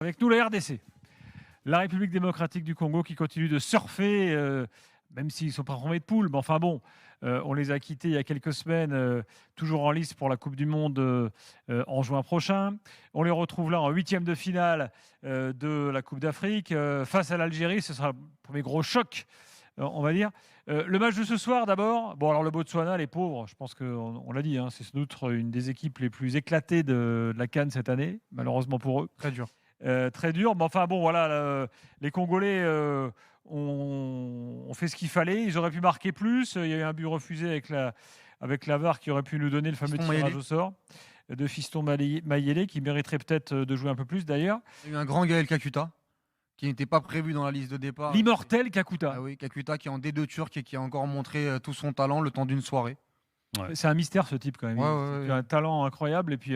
Avec nous, la RDC, la République démocratique du Congo, qui continue de surfer, même s'ils ne sont pas premiers de poule. Mais enfin bon, on les a quittés il y a quelques semaines, toujours en lice pour la Coupe du Monde en juin prochain. On les retrouve là en huitième de finale de la Coupe d'Afrique. Face à l'Algérie, ce sera le premier gros choc, on va dire. Le match de ce soir, d'abord. Bon, alors le Botswana, les pauvres, je pense qu'on l'a dit, hein, c'est sans doute une des équipes les plus éclatées de la CAN cette année, malheureusement pour eux. Très dur. Très dur, mais enfin bon, voilà, les Congolais ont fait ce qu'il fallait. Ils auraient pu marquer plus. Il y a eu un but refusé avec la VAR qui aurait pu nous donner le fameux tirage au sort de Fiston Mayele, qui mériterait peut-être de jouer un peu plus d'ailleurs. Il y a eu un grand Gaël Kakuta qui n'était pas prévu dans la liste de départ. L'immortel Kakuta. Ah oui, Kakuta qui est en D2 turc et qui a encore montré tout son talent le temps d'une soirée. Ouais. C'est un mystère, ce type, quand même. Il a un talent incroyable et puis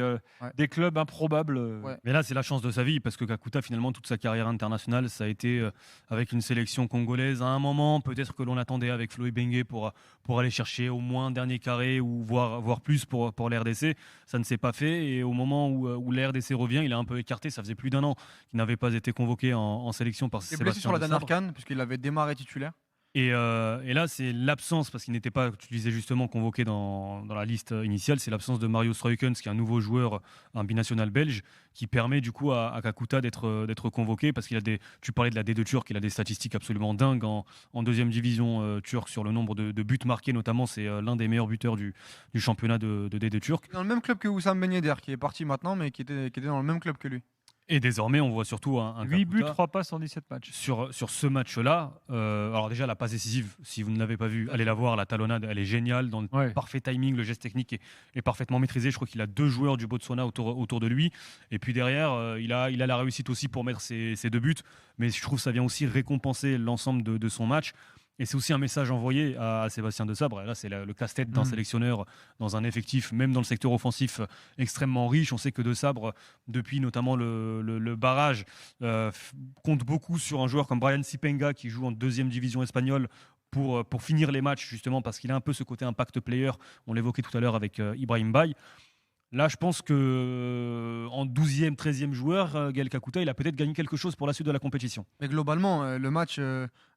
des clubs improbables. Ouais. Mais là, c'est la chance de sa vie parce que Kakuta, finalement, toute sa carrière internationale, ça a été avec une sélection congolaise. À un moment, peut-être que l'on attendait avec Flo Ibenge pour aller chercher au moins un dernier carré ou voire plus pour l'RDC. Ça ne s'est pas fait. Et au moment où l'RDC revient, il a un peu écarté. Ça faisait plus d'un an qu'il n'avait pas été convoqué en sélection par Sébastien. Il est blessé sur la dernière CAN puisqu'il avait démarré titulaire. Et là, c'est l'absence, parce qu'il n'était pas, tu disais justement, convoqué dans la liste initiale, c'est l'absence de Mario Stroikens, qui est un nouveau joueur, un binational belge, qui permet du coup à Kakuta d'être convoqué, parce tu parlais de la D2 turque, il a des statistiques absolument dingues en deuxième division turque sur le nombre de buts marqués, notamment, c'est l'un des meilleurs buteurs du championnat de D2 turc. Dans le même club que Oussam Ben Yedder, qui est parti maintenant, mais qui était dans le même club que lui. Et désormais, on voit surtout un 8 buts, 3 passes en 17 matchs. Sur ce match-là, alors déjà, la passe décisive, si vous ne l'avez pas vue, allez la voir, la talonnade, elle est géniale, dans le parfait timing, le geste technique est parfaitement maîtrisé. Je crois qu'il a 2 joueurs du Botswana autour de lui. Et puis derrière, il a la réussite aussi pour mettre ses 2 buts. Mais je trouve que ça vient aussi récompenser l'ensemble de son match. Et c'est aussi un message envoyé à Sébastien Desabre. Là, c'est le casse-tête d'un sélectionneur dans un effectif, même dans le secteur offensif, extrêmement riche. On sait que Desabre, depuis notamment le barrage, compte beaucoup sur un joueur comme Brian Sipenga qui joue en deuxième division espagnole pour finir les matchs, justement, parce qu'il a un peu ce côté impact player. On l'évoquait tout à l'heure avec Ibrahim Baye. Là, je pense qu'en 12e, 13e joueur, Gaël Kakuta, il a peut-être gagné quelque chose pour la suite de la compétition. Mais globalement, le match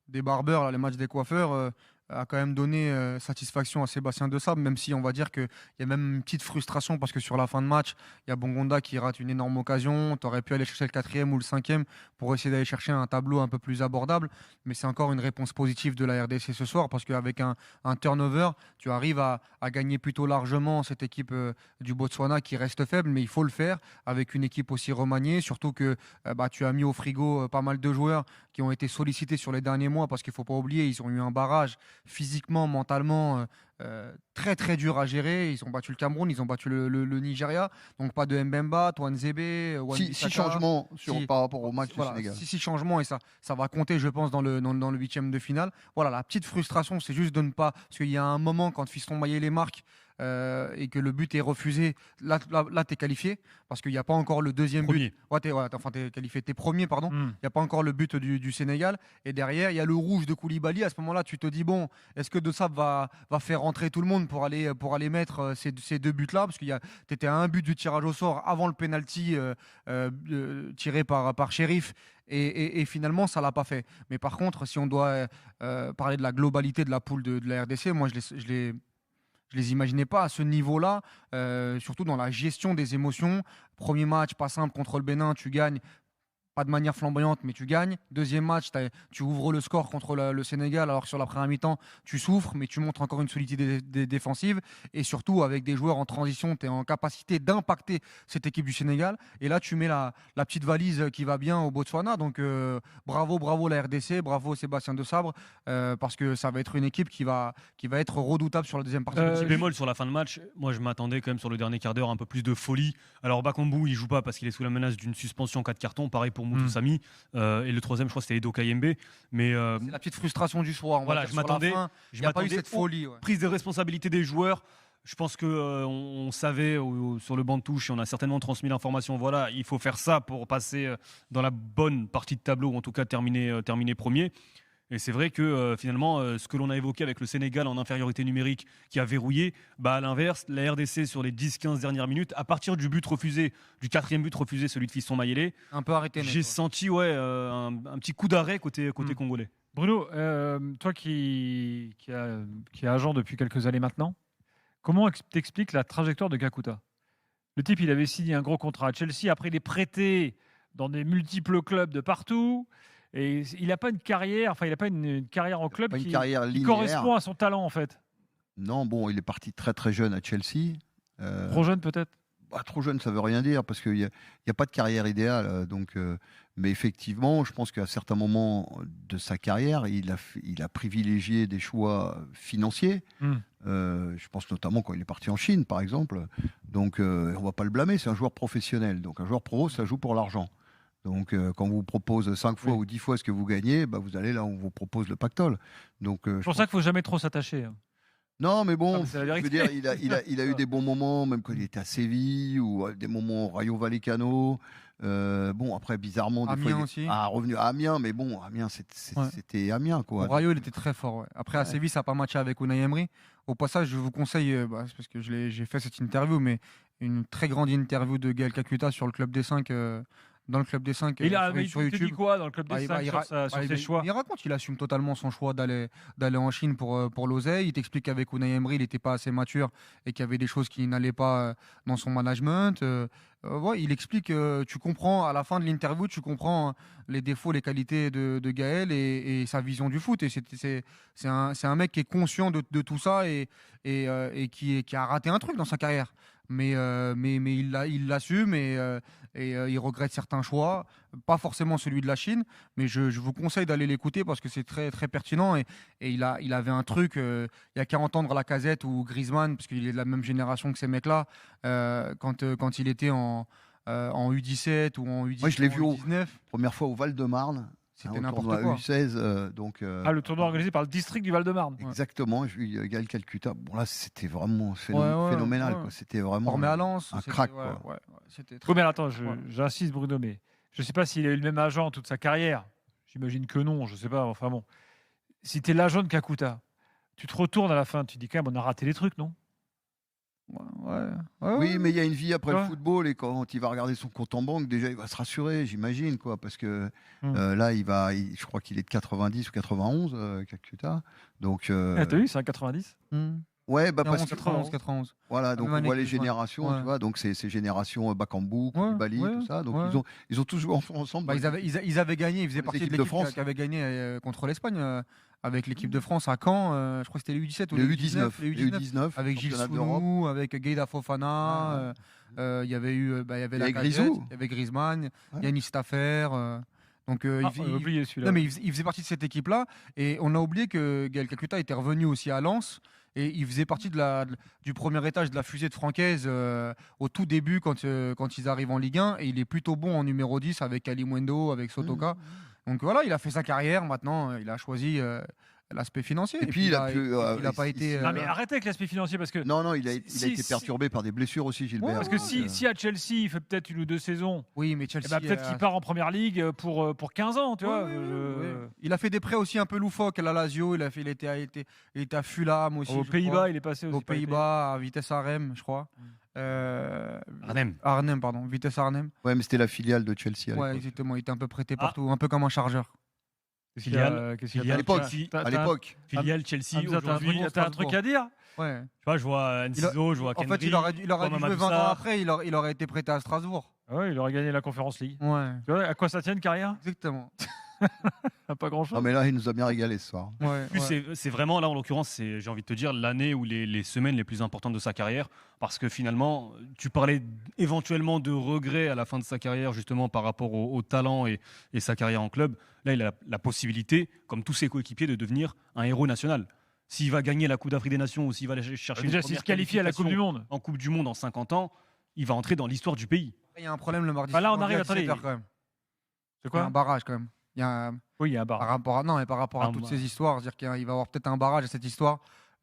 des barbeurs, le match des coiffeurs, a quand même donné satisfaction à Sébastien Desabre, même si on va dire qu'il y a même une petite frustration parce que sur la fin de match, il y a Bongonda qui rate une énorme occasion. Tu aurais pu aller chercher le 4e ou le 5e pour essayer d'aller chercher un tableau un peu plus abordable. Mais c'est encore une réponse positive de la RDC ce soir parce qu'avec un turnover, tu arrives à gagner plutôt largement cette équipe du Botswana qui reste faible, mais il faut le faire avec une équipe aussi remaniée. Surtout que tu as mis au frigo pas mal de joueurs qui ont été sollicités sur les derniers mois parce qu'il ne faut pas oublier, ils ont eu un barrage physiquement, mentalement très très dur à gérer. Ils ont battu le Cameroun, ils ont battu le Nigeria, donc pas de Mbemba, Touanzebe, Six changements par rapport au match du Sénégal. 6 changements et ça va compter, je pense, dans le 8e de finale. Voilà, la petite frustration, c'est juste de ne pas, parce qu'il y a un moment quand Fiston Mayele les marque et que le but est refusé, là tu es qualifié parce qu'il n'y a pas encore le deuxième but. Tu es qualifié, tu es premier, pardon. Il n'y a pas encore le but du Sénégal. Et derrière, il y a le rouge de Koulibaly. À ce moment-là, tu te dis, bon, est-ce que Desabre va faire rentrer tout le monde pour aller mettre ces 2 buts-là? Parce que tu étais à un but du tirage au sort avant le penalty tiré par Sheriff. Et finalement, ça ne l'a pas fait. Mais par contre, si on doit parler de la globalité de la poule de la RDC, moi, je les imaginais pas à ce niveau-là, surtout dans la gestion des émotions. Premier match, pas simple contre le Bénin, tu gagnes. Pas de manière flamboyante, mais tu gagnes. Deuxième match, tu ouvres le score contre le Sénégal, alors que sur la première mi-temps, tu souffres, mais tu montres encore une solidité défensive. Et surtout, avec des joueurs en transition, tu es en capacité d'impacter cette équipe du Sénégal. Et là, tu mets la petite valise qui va bien au Botswana. Donc, bravo la RDC, bravo Sébastien Desabre, parce que ça va être une équipe qui va être redoutable sur la deuxième partie. Petit bémol sur la fin de match, moi je m'attendais quand même sur le dernier quart d'heure un peu plus de folie. Alors Bakambu, il joue pas parce qu'il est sous la menace d'une suspension 4 cartons, pareil pour Moutou Sami, et le troisième je crois c'était Edo Kayembe, mais c'est la petite frustration du soir. Voilà, je m'attendais, il n'y a pas eu cette folie. Prise de responsabilité des joueurs. Je pense que on savait sur le banc de touche et on a certainement transmis l'information. Voilà, il faut faire ça pour passer dans la bonne partie de tableau, ou en tout cas terminer premier. Et c'est vrai que finalement, ce que l'on a évoqué avec le Sénégal en infériorité numérique qui a verrouillé, à l'inverse, la RDC sur les 10-15 dernières minutes, à partir du but refusé, du 4e but refusé, celui de Fiston Mayele, un peu arrêté. J'ai senti un petit coup d'arrêt côté congolais. Bruno, toi qui est agent depuis quelques années maintenant, comment t'expliques la trajectoire de Kakuta? Le type, il avait signé un gros contrat à Chelsea, après il est prêté dans des multiples clubs de partout. Et il n'a pas une carrière, il n'a pas une carrière en club qui correspond à son talent en fait. Non, bon, il est parti très très jeune à Chelsea. Trop jeune peut-être. Trop jeune, ça veut rien dire parce qu'il n'y a pas de carrière idéale. Mais effectivement, je pense qu'à certains moments de sa carrière, il a privilégié des choix financiers. Je pense notamment quand il est parti en Chine, par exemple. Donc, on ne va pas le blâmer, c'est un joueur professionnel. Donc, un joueur pro, ça joue pour l'argent. Donc, quand on vous propose 5 fois ou 10 fois ce que vous gagnez, vous allez là où on vous propose le pactole. Donc, c'est pour ça qu'il ne faut jamais trop s'attacher. Non, mais bon, je veux dire, il a eu des bons moments, même quand il était à Séville, ou des moments au Rayo Vallecano. Après, bizarrement, des Amiens fois, aussi. il est revenu à Amiens, mais bon, Amiens, c'était Amiens, quoi. Au Rayo, il était très fort. Ouais. Après, à Séville, ça n'a pas matché avec Unai Emery. Au passage, je vous conseille, parce que j'ai fait cette interview, mais une très grande interview de Gaël Kakuta sur le Club des 5. Dans le Club des 5 sur YouTube. Dit quoi dans le Club des 5 sur ses choix? Il raconte, il assume totalement son choix d'aller en Chine pour l'oseille. Il t'explique qu'avec Unai Emery, il n'était pas assez mature et qu'il y avait des choses qui n'allaient pas dans son management. Il explique, tu comprends, à la fin de l'interview, tu comprends les défauts, les qualités de Gaël et sa vision du foot. Et c'est un mec qui est conscient de tout ça et qui a raté un truc dans sa carrière. Mais il l'assume et il regrette certains choix, pas forcément celui de la Chine, mais je vous conseille d'aller l'écouter parce que c'est très, très pertinent et il avait un truc, il y a qu'à entendre Lacazette ou Griezmann, parce qu'il est de la même génération que ces mecs-là, quand il était en U17 ou en U19. Moi, je l'ai vu première fois au Val-de-Marne. C'était n'importe quoi. U16, le tournoi organisé par le district du Val-de-Marne. Exactement, j'ai vu Gaël Kakuta. Bon, là, c'était vraiment phénoménal. Quoi. C'était vraiment formé à Lens, un crack. C'était très... mais attends, j'insiste, Bruno, mais je ne sais pas s'il a eu le même agent toute sa carrière. J'imagine que non, je ne sais pas. Enfin bon, si tu es l'agent de Kakuta, tu te retournes à la fin, tu dis quand même, on a raté les trucs, non? Oui, mais il y a une vie après le football et quand il va regarder son compte en banque, déjà il va se rassurer, j'imagine, quoi, parce que là, je crois qu'il est de 90 ou 91, Kakuta. Donc, t'as vu, c'est un 90. Ouais, parce que 91. Voilà, donc on voit les générations, tu vois, donc c'est ces générations Bakambu, Koulibaly, tout ça. Donc ils ont tous joué ensemble. Ils avaient gagné, ils faisaient partie de l'équipe qui avait gagné contre l'Espagne. Avec l'équipe de France à Caen, je crois que c'était les U17 ou les U19, avec Gilles Sounou, avec Gueïda Fofana, il y avait Lacazette, il y avait Griezmann, Yannis Stafer. Donc il faisait partie de cette équipe-là et on a oublié que Gaël Kakuta était revenu aussi à Lens et il faisait partie du premier étage de la fusée de Francaise au tout début quand ils arrivent en Ligue 1 et il est plutôt bon en numéro 10 avec Ali Mwendo, avec Sotoka. Donc voilà, il a fait sa carrière. Maintenant, il a choisi l'aspect financier. Et puis, il a pas été. Non, mais arrêtez avec l'aspect financier parce que. Non, il a été perturbé par des blessures aussi, Gilbert. Parce que si à Chelsea, il fait peut-être 1 ou 2 saisons. Oui, mais Chelsea. Peut-être qu'il part en première ligue pour 15 ans, tu vois. Il a fait des prêts aussi un peu loufoques à la Lazio. Il était à Fulham aussi. Aux Pays-Bas, il est passé aussi. Aux Pays-Bas, à Vitesse Arnhem, je crois. Arnhem, pardon. Vitesse Arnhem. Ouais, mais c'était la filiale de Chelsea. Ouais, exactement. Il était un peu prêté partout, un peu comme un chargeur. Filiale à l'époque. Filiale Chelsea. T'as un truc à dire? Ouais. Tu vois, je vois Enciso, je vois Kendrick. En fait, il aurait dû jouer 20 ans après, il aurait été prêté à Strasbourg. Ouais, il aurait gagné la Conference League. Ouais. Tu vois, à quoi ça tient une carrière? Exactement. Pas grand-chose. Non, mais là, il nous a bien régalé ce soir. C'est vraiment, là, en l'occurrence, j'ai envie de te dire, l'année ou les semaines les plus importantes de sa carrière. Parce que finalement, tu parlais éventuellement de regrets à la fin de sa carrière, justement, par rapport au talent et sa carrière en club. Là, il a la possibilité, comme tous ses coéquipiers, de devenir un héros national. S'il va gagner la Coupe d'Afrique des Nations ou s'il va aller chercher déjà, s'il se qualifie à la Coupe du Monde. En Coupe du Monde en 50 ans, il va entrer dans l'histoire du pays. Il y a un problème le mardi. Là, on arrive, attendez. Quand même. C'est quoi? Il y a un barrage quand même. Oui, il y a un barrage. Par rapport à toutes ces histoires, c'est-à-dire qu'il va y avoir peut-être un barrage à cette histoire.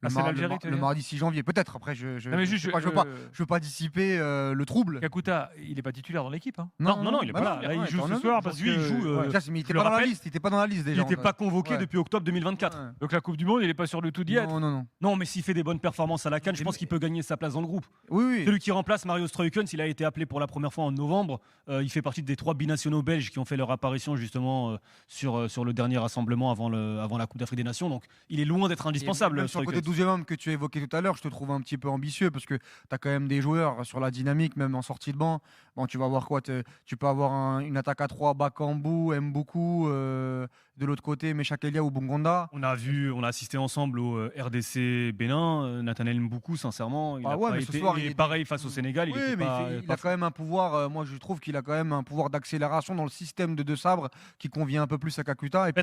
c'est l'Algérie, le mardi 6 janvier, peut-être. Après, je veux pas dissiper le trouble. Kakuta, il n'est pas titulaire dans l'équipe. Hein. Non, il est pas là. Là, il joue ce soir parce que il joue. Mais il n'était pas dans la liste. Il n'était pas dans la liste déjà. Il n'était pas convoqué depuis octobre 2024. Ouais. Donc la Coupe du Monde, il n'est pas sur le tout d'y être. Non, mais s'il fait des bonnes performances à la CAN, je pense qu'il peut gagner sa place dans le groupe. Oui. Celui qui remplace Mario Struikens, il a été appelé pour la première fois en novembre. Il fait partie des 3 binationaux belges qui ont fait leur apparition justement sur le dernier rassemblement avant la Coupe d'Afrique des Nations. Donc il est loin d'être indispensable. Même sur le côté 12e homme que tu as évoqué tout à l'heure, je te trouve un petit peu ambitieux parce que tu as quand même des joueurs sur la dynamique, même en sortie de banc. Bon, tu vas voir quoi tu peux avoir une attaque à 3, Bakambu, Mboukou, de l'autre côté, Meshak Elia ou Bongonda. On a assisté ensemble au RDC Bénin. Nathaniel Mboukou, sincèrement, il a pas été. Il est pareil face au Sénégal. Il a quand même un pouvoir. Moi, je trouve qu'il a quand même un pouvoir d'accélération dans le système de deux sabres qui convient un peu plus à Kakuta. Et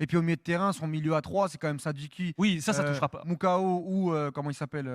puis au milieu de terrain, son milieu à 3, c'est quand même Sadiki. Oui, ça touchera pas. Mukao ou comment il s'appelle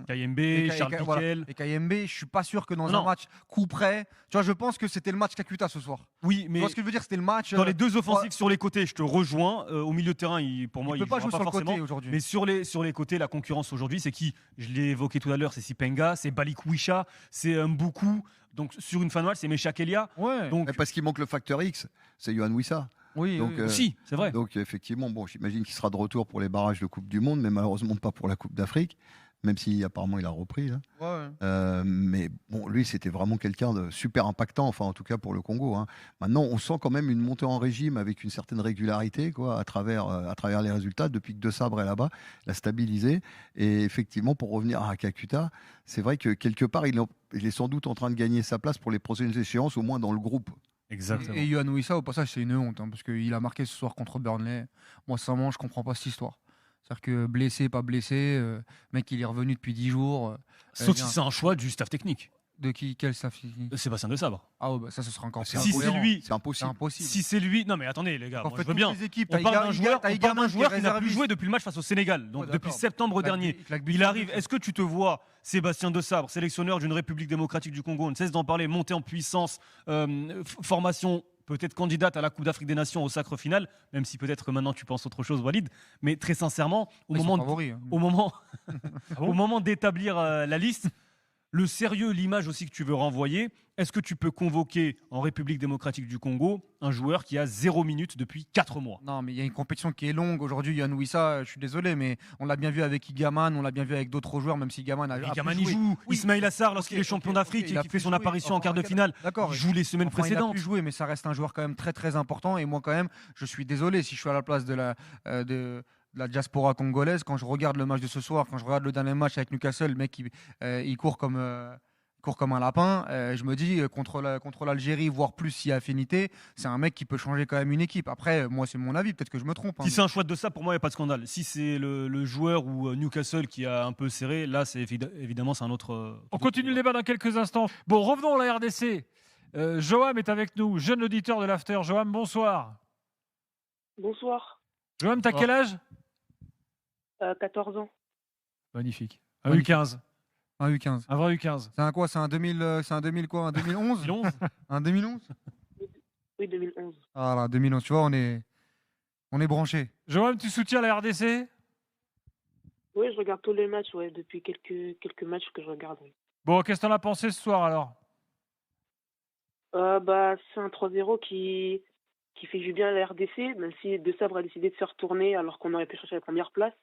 Kayembe, Charles Piquel. Voilà. Et Kayembe, je suis pas sûr que dans un match coup près. Tu vois, je pense que c'était le match Kakuta ce soir. Oui, mais tu vois ce que je veux dire, c'était le match. Dans les deux offensifs sur les côtés, je te rejoins. Au milieu de terrain, pour moi, il peut pas jouer pas sur forcément. le côté aujourd'hui. Mais sur les côtés, la concurrence aujourd'hui, c'est qui? Je l'ai évoqué tout à l'heure, c'est Sipenga, c'est Balikwisha, c'est Mboukou. Donc sur une fin de match, c'est Meshak Elia. Ouais. Donc parce qu'il manque le facteur X, c'est Yohan Wissa. Oui, donc, si, c'est vrai. Donc effectivement, j'imagine qu'il sera de retour pour les barrages de Coupe du Monde, mais malheureusement pas pour la Coupe d'Afrique, même si apparemment il a repris. Là. Ouais. Mais bon, lui, c'était vraiment quelqu'un de super impactant, enfin en tout cas pour le Congo. Hein. Maintenant, on sent quand même une montée en régime avec une certaine régularité, quoi, à travers les résultats. Depuis que De Sabre est là-bas, l'a stabilisé. Et effectivement, pour revenir à Kakuta, c'est vrai que quelque part, il est sans doute en train de gagner sa place pour les prochaines échéances, au moins dans le groupe. Exactement. Et Yohan Wissa, au passage, c'est une honte, parce qu'il a marqué ce soir contre Burnley. Moi, sincèrement, je comprends pas cette histoire. C'est-à-dire que blessé, pas blessé, mec, il est revenu depuis 10 jours. Sauf si c'est un choix du staff technique. De qui? Quel staff technique? Sébastien De Sabre. Ah ouais, bah ça ce sera encore plus. Si c'est lui, c'est impossible. Si c'est lui, non mais attendez les gars, En moi, fait, je veux bien. On parle d'un joueur qui n'a plus joué depuis le match face au Sénégal, donc depuis septembre dernier. Il arrive. Est-ce que tu te vois Sébastien De Sabre, sélectionneur d'une République démocratique du Congo, on ne cesse d'en parler, montée en puissance, formation, peut-être candidate à la Coupe d'Afrique des Nations au sacre final, même si peut-être que maintenant tu penses autre chose, Walid. Mais très sincèrement, au moment d'établir la liste, le sérieux, l'image aussi que tu veux renvoyer, est-ce que tu peux convoquer en République démocratique du Congo un joueur qui a 0 minutes depuis 4 mois? Non, mais il y a une compétition qui est longue. Aujourd'hui, Yohan Wissa, je suis désolé, mais on l'a bien vu avec Igaman, on l'a bien vu avec d'autres joueurs, même si Igaman a Igaman, pu il joue. Oui. Ismail Assar, lorsqu'il est champion d'Afrique et qui fait son apparition en quart de finale, il joue les semaines précédentes. Il a pu jouer, mais ça reste un joueur quand même très très important. Et moi, quand même, je suis désolé si je suis à la place de la diaspora congolaise. Quand je regarde le match de ce soir, quand je regarde le dernier match avec Newcastle, le mec, il court comme un lapin. Je me dis, contre l'Algérie, voire plus s'il y a affinité, c'est un mec qui peut changer quand même une équipe. Après, moi, c'est mon avis, peut-être que je me trompe. Si c'est un choix de ça, pour moi, il n'y a pas de scandale. Si c'est le joueur ou Newcastle qui a un peu serré, là, évidemment, c'est un autre. On continue le débat dans quelques instants. Bon, revenons à la RDC. Joam est avec nous, jeune auditeur de l'After. Joam, bonsoir. Bonsoir. Joam, t'as quel âge? 14 ans. Magnifique. Un U15. Un U15. Un vrai U15. C'est un quoi? C'est un 2000 quoi? Un 2011? 2011. Un 2011? Oui, 2011. Ah là, 2011, tu vois, on est branché. Joam, tu soutiens la RDC? Oui, je regarde tous les matchs, depuis quelques matchs que je regarde. Oui. Bon, qu'est-ce que t'en as pensé ce soir alors? C'est un 3-0 qui fait du bien à la RDC, même si De Sabre a décidé de se retourner alors qu'on aurait pu chercher la première place.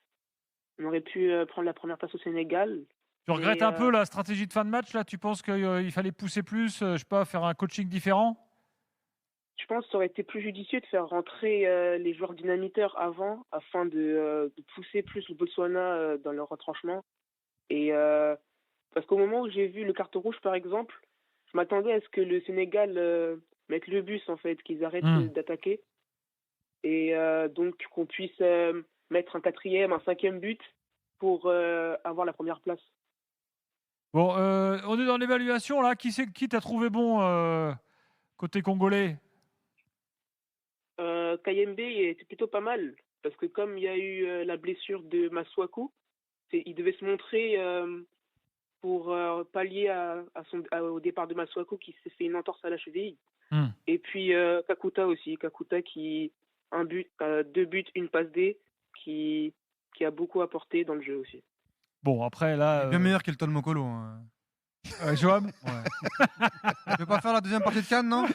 On aurait pu prendre la première place au Sénégal. Tu regrettes un peu la stratégie de fin de match là? Tu penses qu'il fallait pousser plus, je sais pas, faire un coaching différent? Je pense que ça aurait été plus judicieux de faire rentrer les joueurs dynamiteurs avant, afin de pousser plus le Botswana dans leur retranchement. Et parce qu'au moment où j'ai vu le carton rouge, par exemple, je m'attendais à ce que le Sénégal mette le bus, en fait, qu'ils arrêtent d'attaquer. Et donc qu'on puisse mettre un 4e, un 5e but pour avoir la première place. Bon, on est dans l'évaluation là. Qui t'a trouvé bon côté congolais? Kayembe était plutôt pas mal, parce que comme il y a eu la blessure de Masuaku, il devait se montrer pour pallier au départ de Masuaku qui s'est fait une entorse à la cheville. Et puis Kakuta aussi, qui 2 buts, une passe D, qui qui a beaucoup apporté dans le jeu aussi. Bon, après, là. Bien meilleur qu'Elton Mokolo. Joam Ouais. Tu veux pas faire la deuxième partie de Cannes, non?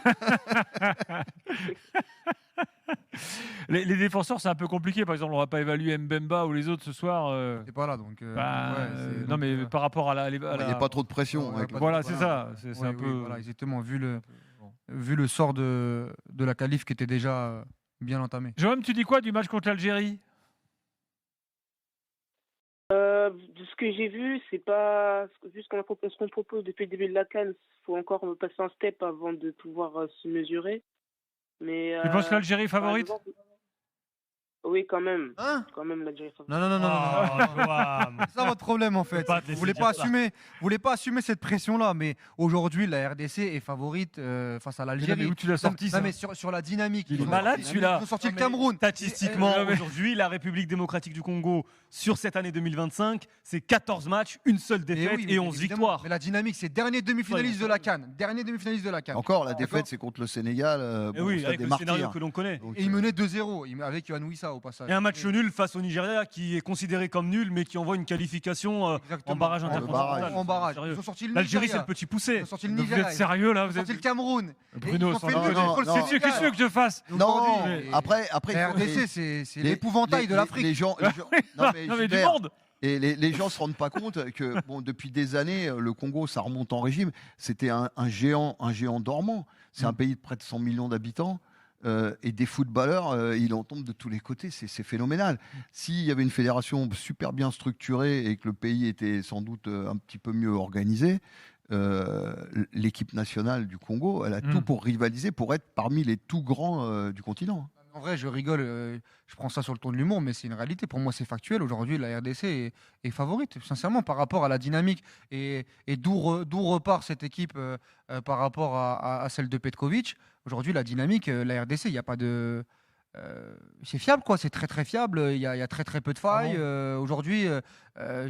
Les défenseurs, c'est un peu compliqué. Par exemple, on va pas évaluer Mbemba ou les autres ce soir. T'es pas là, donc. Non, mais par rapport à la. Il n'y a pas trop de pression. Ouais, Voilà, c'est ça. C'est Oui, un peu. voilà, exactement. Vu le sort de la qualif qui était déjà bien entamé. Joam, tu dis quoi du match contre l'Algérie? De ce que j'ai vu, c'est pas vu ce qu'on propose depuis le début de la CAN. Il faut encore passer un step avant de pouvoir se mesurer. Mais Tu penses que l'Algérie est par favorite? exemple, oui, quand même. Hein? Quand même, l'Algérie est favorite. Non. C'est ça votre problème en fait. pas te Vous laisser voulez dire pas ça. assumer, vous voulez pas assumer cette pression-là. Mais aujourd'hui, la RDC est favorite face à Mais l'Algérie. où tu l'as sorti, ça? Non, mais sur la dynamique. Il est Ils ont- malade, ils celui-là. ont sorti Non, le mais Cameroun. Statistiquement, Eh, aujourd'hui, la République démocratique du Congo, sur cette année 2025, c'est 14 matchs, une seule Mais défaite oui, et mais 11 évidemment. victoires. Mais la dynamique, c'est dernier demi-finaliste de la CAN. Dernier demi-finaliste de la CAN. Encore, la D'accord. défaite, c'est contre le Sénégal. Et Bon, oui, stade avec des le martyrs. scénario que l'on connaît. Donc, Et il menait 2-0 avec Yohan Wissa au passage. Et un match nul face au Nigeria qui est considéré comme nul, mais qui envoie une qualification Exactement. en barrage le intercontinental. barrage. En barrage. Sérieux. Ils ont sorti le L'Algérie, c'est Nigeria. le petit Ils poussé. ont sorti le Vous Nigeria. êtes sérieux là? Ils ont Vous sorti êtes. le Cameroun. Bruno, Ils ont sans fait déconner. nul contre le Non, Qu'est-ce que tu Sénégal. veux que je fasse? Donc, Non, aujourd'hui, après, La il faut- RDC, c'est les- l'épouvantail de les- l'Afrique. Les gens, non, mais Non, mais du Gilbert, monde. et les gens se rendent pas compte que depuis des années, le Congo, ça remonte en régime. C'était un géant dormant. C'est un pays de près de 100 millions d'habitants. Et des footballeurs, il en tombe de tous les côtés. C'est phénoménal. S'il y avait une fédération super bien structurée et que le pays était sans doute un petit peu mieux organisé, l'équipe nationale du Congo, elle a tout pour rivaliser, pour être parmi les tout grands du continent. En vrai, je rigole, je prends ça sur le ton de l'humour, mais c'est une réalité. Pour moi, c'est factuel. Aujourd'hui, la RDC est favorite, sincèrement, par rapport à la dynamique et d'où repart cette équipe par rapport à celle de Petkovic. Aujourd'hui, la dynamique, la RDC, il n'y a pas de. C'est fiable, quoi. C'est très très fiable. Il y a très très peu de failles. Aujourd'hui,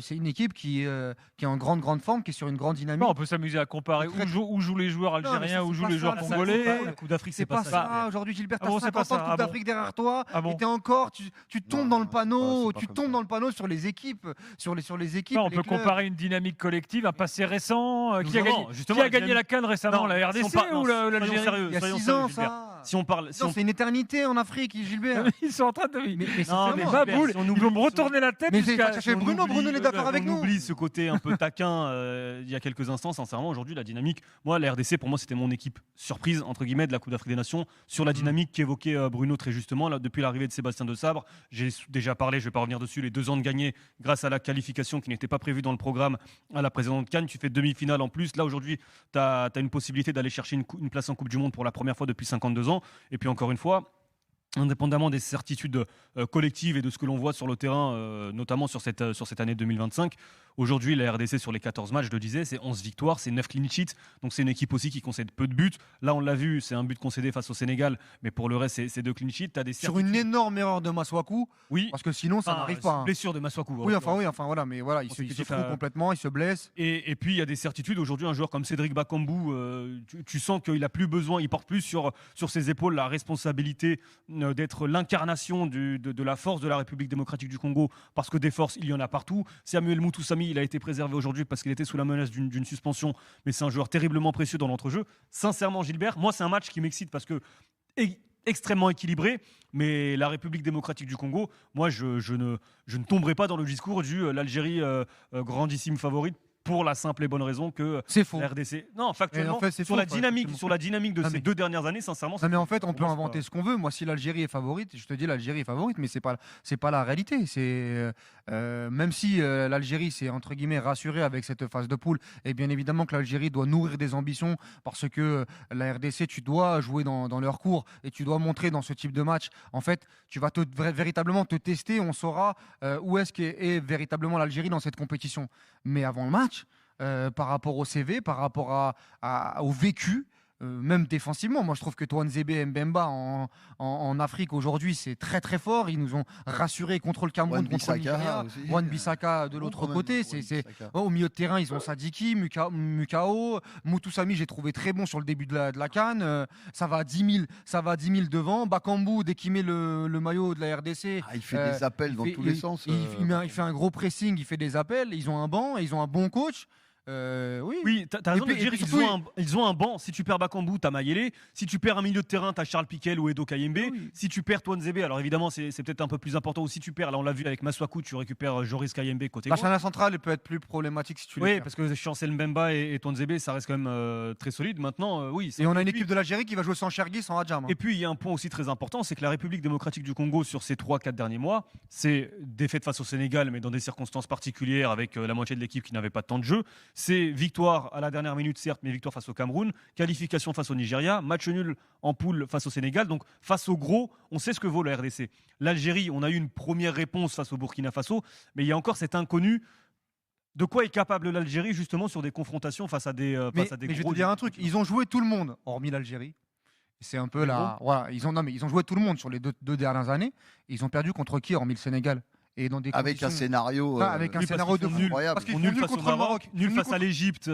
c'est une équipe qui est en grande forme, qui est sur une grande dynamique. Non, on peut s'amuser à comparer où jouent les joueurs Non, mais ça, algériens, où c'est jouent pas les ça, joueurs ça, congolais. c'est La Coupe d'Afrique, C'est pas ça. Aujourd'hui, Gilbert, Ah t'as bon, c'est 50 pas ans de ça. Coupe Ah bon. d'Afrique derrière toi. Ah bon. Et t'es encore, tu tombes Non, dans le c'est panneau, pas tu comme tombes ça. dans le panneau sur les équipes, sur les équipes. Non, on les peut clubs. comparer une dynamique collective, un passé récent. Qui a Justement, gagné, justement, qui a la gagné la dynamique- CAN récemment, Non, la si RDC on parle- non, ou soyons l'Algérie? sérieux, Il y a soyons 6 sérieux, ans, Gilbert. ça. Si on parle, Non, c'est une éternité en Afrique, Gilbert. Ils sont en train de. Mais Non, mais sincèrement, Gilbert, Baboul, si on ils oublie- vont me retourner la tête Mais jusqu'à. c'est pas chercher Bruno, Bruno est d'accord avec nous. On oublie ce côté un peu taquin il y a quelques instants. Sincèrement, aujourd'hui, la dynamique, moi, la RDC, pour moi, c'était mon équipe surprise, entre guillemets, de la Coupe d'Afrique des Nations. Sur la dynamique qu'évoquait Bruno très justement, là, depuis l'arrivée de Sébastien De Sabre, j'ai déjà parlé, je ne vais pas revenir dessus, les 2 ans de gagné grâce à la qualification qui n'était pas prévue dans le programme à la précédente CAN. Tu fais demi-finale en plus. Là, aujourd'hui, tu as une possibilité d'aller chercher une place en Coupe du Monde pour la première fois depuis 52 ans. Et puis, encore une fois, indépendamment des certitudes collectives et de ce que l'on voit sur le terrain, notamment sur cette année 2025, aujourd'hui, la RDC sur les 14 matchs, je le disais, c'est 11 victoires, c'est 9 clean sheets. Donc c'est une équipe aussi qui concède peu de buts. Là, on l'a vu, c'est un but concédé face au Sénégal, mais pour le reste, c'est 2 clean sheets. T'as des sur une énorme erreur de Maswaku, Oui, parce que sinon, ça n'arrive pas. hein. blessure de Masuaku. Oui, enfin, voilà, mais voilà, il Parce se que fout t'as- complètement, il se blesse. Et puis il y a des certitudes. Aujourd'hui, un joueur comme Cédric Bakambu, tu sens qu'il a plus besoin, il porte plus sur ses épaules la responsabilité d'être l'incarnation de la force de la République démocratique du Congo, parce que des forces, il y en a partout. Samuel Moutoussamy, il a été préservé aujourd'hui parce qu'il était sous la menace d'une suspension, mais c'est un joueur terriblement précieux dans l'entrejeu. Sincèrement, Gilbert, moi, c'est un match qui m'excite parce que extrêmement équilibré, mais la République démocratique du Congo, moi, je ne tomberai pas dans le discours du l'Algérie grandissime favorite, pour la simple et bonne raison que C'est faux. la RDC. Non, factuellement, en fait, c'est sur, faux, la dynamique, effectivement. sur la dynamique de Non, ces mais- 2 dernières années, sincèrement. Non, mais en fait, on pour peut moi, c'est inventer pas- ce qu'on veut. Moi, si l'Algérie est favorite, je te dis l'Algérie est favorite, mais c'est pas la réalité. C'est même si l'Algérie s'est entre guillemets rassurée avec cette phase de poule, et bien évidemment que l'Algérie doit nourrir des ambitions parce que la RDC, tu dois jouer dans leur cours et tu dois montrer dans ce type de match. En fait, tu vas véritablement te tester. On saura où est-ce qu'est véritablement l'Algérie dans cette compétition. Mais avant le match. Par rapport au CV, par rapport au vécu, même défensivement. Moi, je trouve que Touanzebe et Mbemba en Afrique aujourd'hui, c'est très très fort. Ils nous ont rassurés contre le Cameroun, contre le Nigeria. Wan-Bissaka de l'autre côté. Au milieu de terrain, ils ont Sadiki, Mukao, Mutusami, j'ai trouvé très bon sur le début de la CAN. Ça va à 10 000 devant. Bakambu, dès qu'il met le maillot de la RDC, il fait des appels dans tous les sens. Il fait un gros pressing, il fait des appels. Ils ont un banc, ils ont un bon coach. Oui, t'as raison de dire, ils ont un banc. Si tu perds Bakambu, t'as Mayele. Si tu perds un milieu de terrain, t'as Charles Piquel ou Edo Kayembe. Oui. Si tu perds Touanzebe, alors évidemment, c'est peut-être un peu plus important. Ou si tu perds, là on l'a vu avec Masuaku, tu récupères Joris Kayembe côté gauche. La chaîne centrale peut être plus problématique si tu le Oui, parce que Chancel Mbemba et Touanzebe, ça reste quand même très solide. Maintenant, oui. Et on a une équipe de l'Algérie qui va jouer sans Chergui, sans Adjam. Et puis il y a un point aussi très important, c'est que la République démocratique du Congo, sur ces 3-4 derniers mois, c'est défaite face au Sénégal, mais dans des circonstances particulières, avec la moitié de l'équipe qui n'avait pas de temps de jeu. C'est victoire à la dernière minute, certes, mais victoire face au Cameroun, qualification face au Nigeria, match nul en poule face au Sénégal. Donc face au gros, on sait ce que vaut la RDC. L'Algérie, on a eu une première réponse face au Burkina Faso, mais il y a encore cet inconnu. De quoi est capable l'Algérie justement sur des confrontations face à des mais gros. Je vais te dire un truc, ils ont joué tout le monde, hormis l'Algérie. C'est un peu là. Voilà, ils ont joué tout le monde sur les deux dernières années. Ils ont perdu contre qui, hormis le Sénégal? Et dans des avec un scénario de fou incroyable. Parce qu'ils font nul contre le Maroc, nul face à l'Égypte.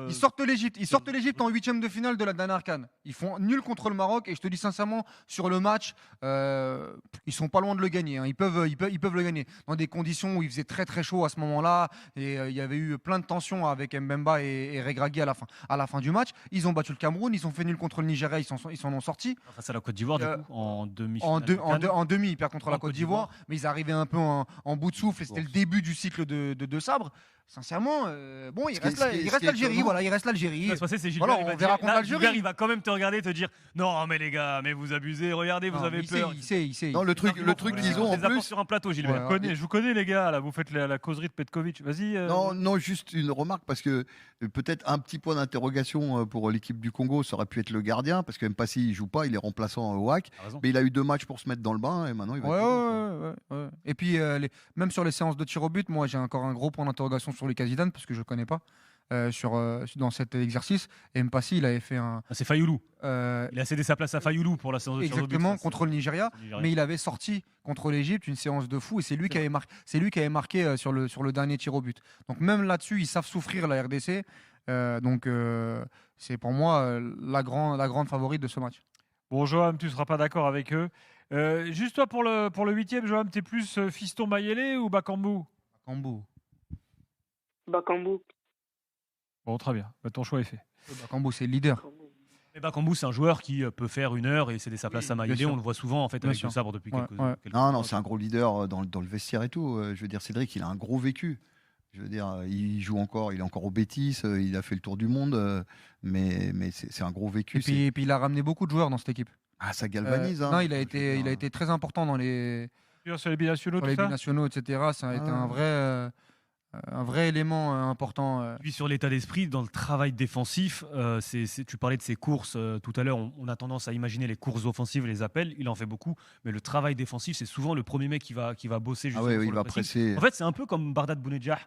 Ils sortent l'Égypte en 8e de finale de la dernière CAN. Ils font nul contre le Maroc et je te dis sincèrement, sur le match, ils sont pas loin de le gagner. Ils peuvent le gagner dans des conditions où il faisait très très chaud à ce moment-là et il y avait eu plein de tensions avec Mbemba et Regragui à la fin du match. Ils ont battu le Cameroun, ils ont fait nul contre le Nigeria, ils s'en ont sortis. Face à la Côte d'Ivoire, du coup, en demi. En demi, ils perdent contre la Côte d'Ivoire, mais ils arrivaient un peu en bout de souffle et c'était le début du cycle de sabre. Sincèrement, il reste l'Algérie. Voilà, il reste l'Algérie. Voilà, on verra contre l'Algérie. Il va quand même te regarder et te dire non, mais les gars, mais vous abusez, regardez, vous avez peur. Il sait. Non, le truc qu'ils ont en plus. Sur un plateau, Gilbert. Je vous connais, les gars. Là, vous faites la causerie de Petkovic. Vas-y. Non, juste une remarque parce que peut-être un petit point d'interrogation pour l'équipe du Congo, ça aurait pu être le gardien parce que même pas s'il joue pas, il est remplaçant au WAC. Mais il a eu 2 matchs pour se mettre dans le bain et maintenant il va. Ouais. Et puis même sur les séances de tir au but, moi j'ai encore un gros point d'interrogation sur Lucas Zidane parce que je le connais pas dans cet exercice. Et Mpassi, il avait fait un. C'est Fayoulou. Il a cédé sa place à Fayoulou pour la séance de tir au but. Exactement, contre le Nigeria. Mais il avait sorti contre l'Égypte une séance de fou et c'est lui qui avait marqué sur le dernier tir au but. Donc même là-dessus, ils savent souffrir la RDC. C'est pour moi la grande favorite de ce match. Bon, Joam, tu ne seras pas d'accord avec eux. Juste toi, pour le 8e, Joam, tu es plus Fiston Mayele ou Bakambu? Bakambu. Bon, très bien. Ton choix est fait. Bakambu, c'est le leader. Et Bakambu, c'est un joueur qui peut faire 1 heure et céder sa place à Mayele. On le voit souvent en fait avec le sabre depuis quelques années. Non, c'est un gros leader dans le vestiaire et tout. Je veux dire, Cédric, il a un gros vécu. Je veux dire, il joue encore, il est encore au Betis, il a fait le tour du monde, mais c'est un gros vécu. Et puis il a ramené beaucoup de joueurs dans cette équipe. Ah, ça galvanise. Non, il a été très important dans sur les binationaux, etc. Ça a été un vrai élément important. Puis sur l'état d'esprit, dans le travail défensif, tu parlais de ses courses tout à l'heure, on a tendance à imaginer les courses offensives, les appels, il en fait beaucoup, mais le travail défensif, c'est souvent le premier mec qui va bosser. Il va presser. En fait, c'est un peu comme Bardad Bounedjah.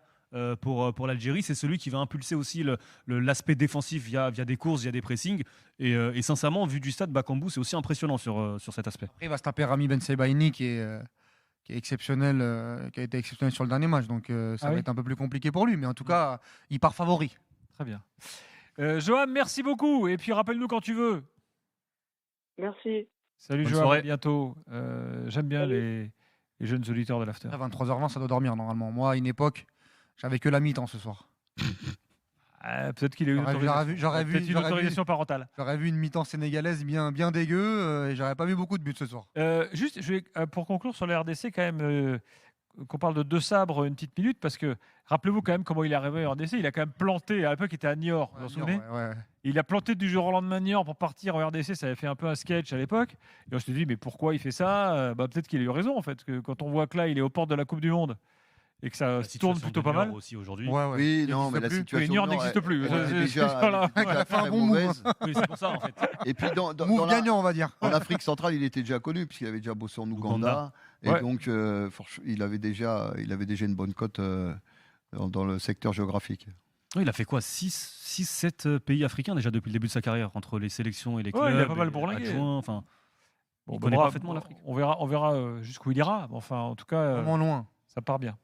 Pour l'Algérie, c'est celui qui va impulser aussi l'aspect défensif via des courses, via des pressings. Et sincèrement, vu du stade, Bakambu, c'est aussi impressionnant sur cet aspect. Après, il va se taper Rami Ben Sebaini qui est exceptionnel, qui a été exceptionnel sur le dernier match. Donc ça va être un peu plus compliqué pour lui. Mais en tout cas, il part favori. Très bien. Joam, merci beaucoup. Et puis rappelle-nous quand tu veux. Merci. Salut Joam, à bientôt. J'aime bien les jeunes auditeurs de l'After. À 23h20, ça doit dormir normalement. Moi, à une époque, j'avais que la mi-temps ce soir. Peut-être qu'il a eu une autorisation parentale. J'aurais vu une mi-temps sénégalaise bien dégueu et j'aurais pas vu beaucoup de buts ce soir. Juste, pour conclure sur la RDC, quand même, qu'on parle de 2 sabres une petite minute, parce que rappelez-vous quand même comment il est arrivé en RDC. Il a quand même planté, à l'époque il était à Niort, vous vous souvenez ? Il a planté du jour au lendemain Niort pour partir en RDC, ça avait fait un peu un sketch à l'époque. Et on s'est dit, mais pourquoi il fait ça ? Peut-être qu'il a eu raison en fait, que quand on voit que là il est aux portes de la Coupe du Monde. Et que ça tourne plutôt pas mal aussi aujourd'hui. Oui, non, mais la situation Niort n'existe plus. Déjà, fait un bon mauvaise. Oui, c'est pour ça en fait. Et puis gagnant, on va dire. En Afrique centrale, il était déjà connu puisqu'il avait déjà bossé en Ouganda. Et donc, il avait déjà une bonne cote dans le secteur géographique. Oui, il a fait quoi 6-7 pays africains déjà depuis le début de sa carrière, entre les sélections et les clubs. Ouais, il a pas mal et bourlingué. adjoints, enfin, Bon, il bah, connaît bravo. parfaitement l'Afrique. On verra jusqu'où il ira. Enfin, en tout cas, Vraiment loin. ça part bien.